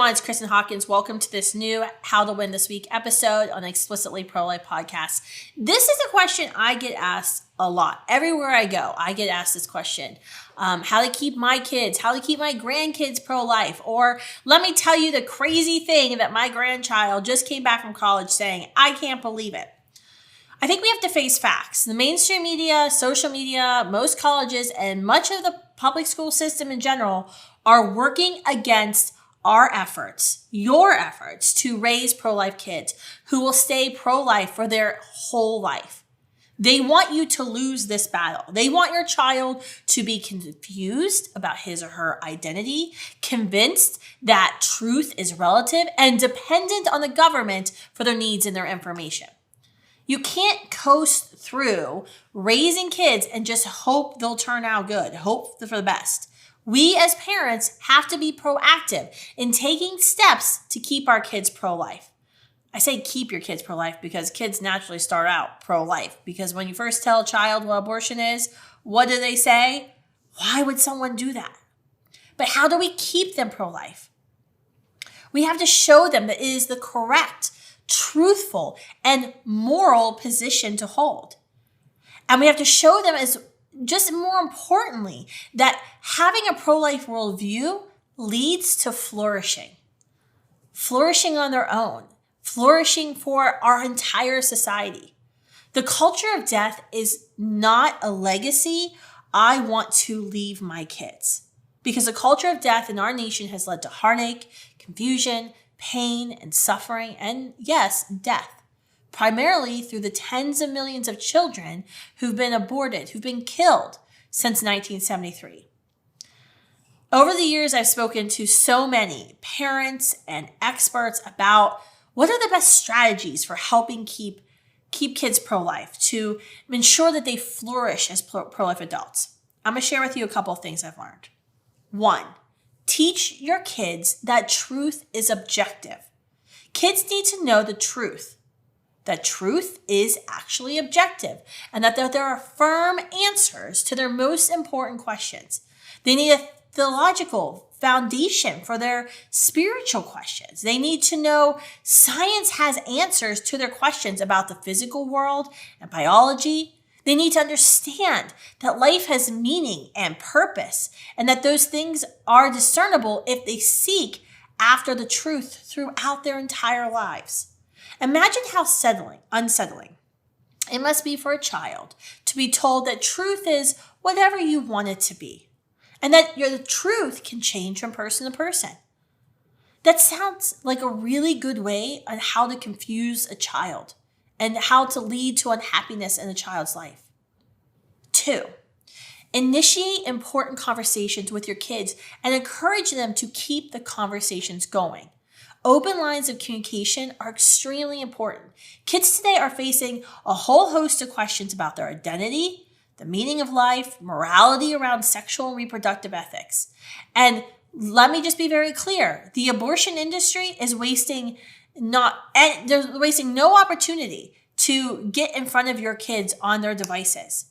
everyone, it's Kristan Hawkins. Welcome to this new How to Win This Week episode on the Explicitly Pro-Life podcast. This is a question I get asked a lot. Everywhere I go, I get asked this question. How to keep my kids, how to keep my grandkids pro-life, or let me tell you the crazy thing that my grandchild just came back from college saying, I can't believe it. I think we have to face facts. The mainstream media, social media, most colleges, and much of the public school system in general are working against our efforts, your efforts to raise pro-life kids who will stay pro-life for their whole life. They want you to lose this battle. They want your child to be confused about his or her identity, convinced that truth is relative, and dependent on the government for their needs and their information. You can't coast through raising kids and just hope they'll turn out good, hope for the best. We as parents have to be proactive in taking steps to keep our kids pro-life. I say keep your kids pro-life because kids naturally start out pro-life. Because when you first tell a child what abortion is, what do they say? Why would someone do that? But how do we keep them pro-life? We have to show them that it is the correct, truthful, and moral position to hold. And we have to show them, as just more importantly, that having a pro-life worldview leads to flourishing on their own, flourishing for our entire society. The culture of death is not a legacy I want to leave my kids, because the culture of death in our nation has led to heartache, confusion, pain, and suffering, and yes, death. Primarily through the tens of millions of children who've been aborted, who've been killed since 1973. Over the years, I've spoken to so many parents and experts about what are the best strategies for helping keep kids pro-life, to ensure that they flourish as pro-life adults. I'm going to share with you a couple of things I've learned. 1, teach your kids that truth is objective. Kids need to know the truth. That truth is actually objective, and that there are firm answers to their most important questions. They need a theological foundation for their spiritual questions. They need to know science has answers to their questions about the physical world and biology. They need to understand that life has meaning and purpose, and that those things are discernible if they seek after the truth throughout their entire lives. Imagine how unsettling it must be for a child to be told that truth is whatever you want it to be, and that the truth can change from person to person. That sounds like a really good way on how to confuse a child and how to lead to unhappiness in a child's life. 2, initiate important conversations with your kids and encourage them to keep the conversations going. Open lines of communication are extremely important. Kids today are facing a whole host of questions about their identity, the meaning of life, morality around sexual and reproductive ethics. And let me just be very clear. The abortion industry is wasting no opportunity to get in front of your kids on their devices.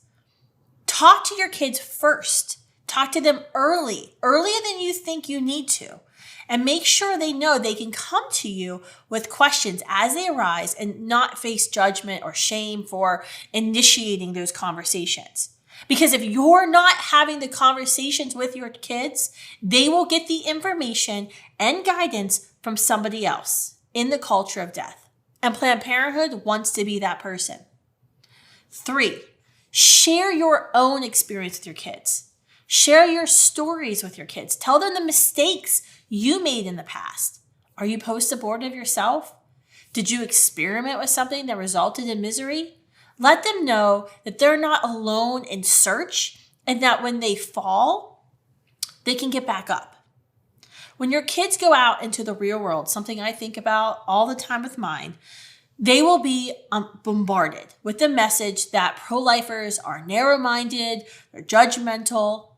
Talk to your kids first. Talk to them earlier than you think you need to. And make sure they know they can come to you with questions as they arise and not face judgment or shame for initiating those conversations. Because if you're not having the conversations with your kids, they will get the information and guidance from somebody else in the culture of death. And Planned Parenthood wants to be that person. 3, share your own experience with your kids. Share your stories with your kids. Tell them the mistakes you made in the past. Are you post-abortive yourself? Did you experiment with something that resulted in misery? Let them know that they're not alone in search, and that when they fall, they can get back up. When your kids go out into the real world, something I think about all the time with mine, they will be bombarded with the message that pro-lifers are narrow-minded, they're judgmental.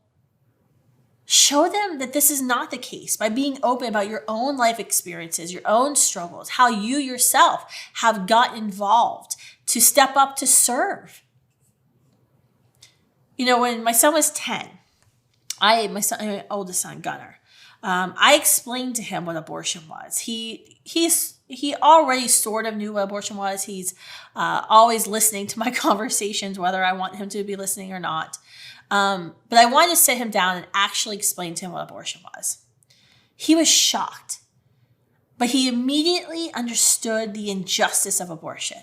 Show them that this is not the case by being open about your own life experiences, your own struggles, how you yourself have got involved to step up to serve. You know, when my son was 10, my oldest son, Gunnar, I explained to him what abortion was. He already sort of knew what abortion was. He's always listening to my conversations, whether I want him to be listening or not. But I wanted to sit him down and actually explain to him what abortion was. He was shocked, but he immediately understood the injustice of abortion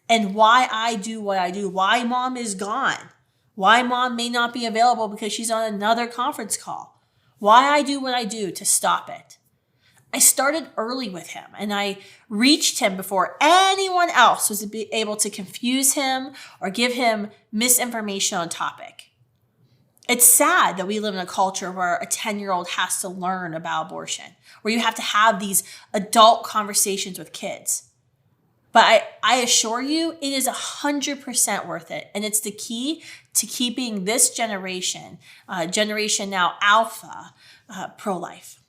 and why I do what I do, why mom is gone, why mom may not be available because she's on another conference call, why I do what I do to stop it. I started early with him and I reached him before anyone else was able to confuse him or give him misinformation on topic. It's sad that we live in a culture where a 10-year-old has to learn about abortion, where you have to have these adult conversations with kids. But I assure you, it is 100% worth it. And it's the key to keeping this generation now Alpha, pro-life.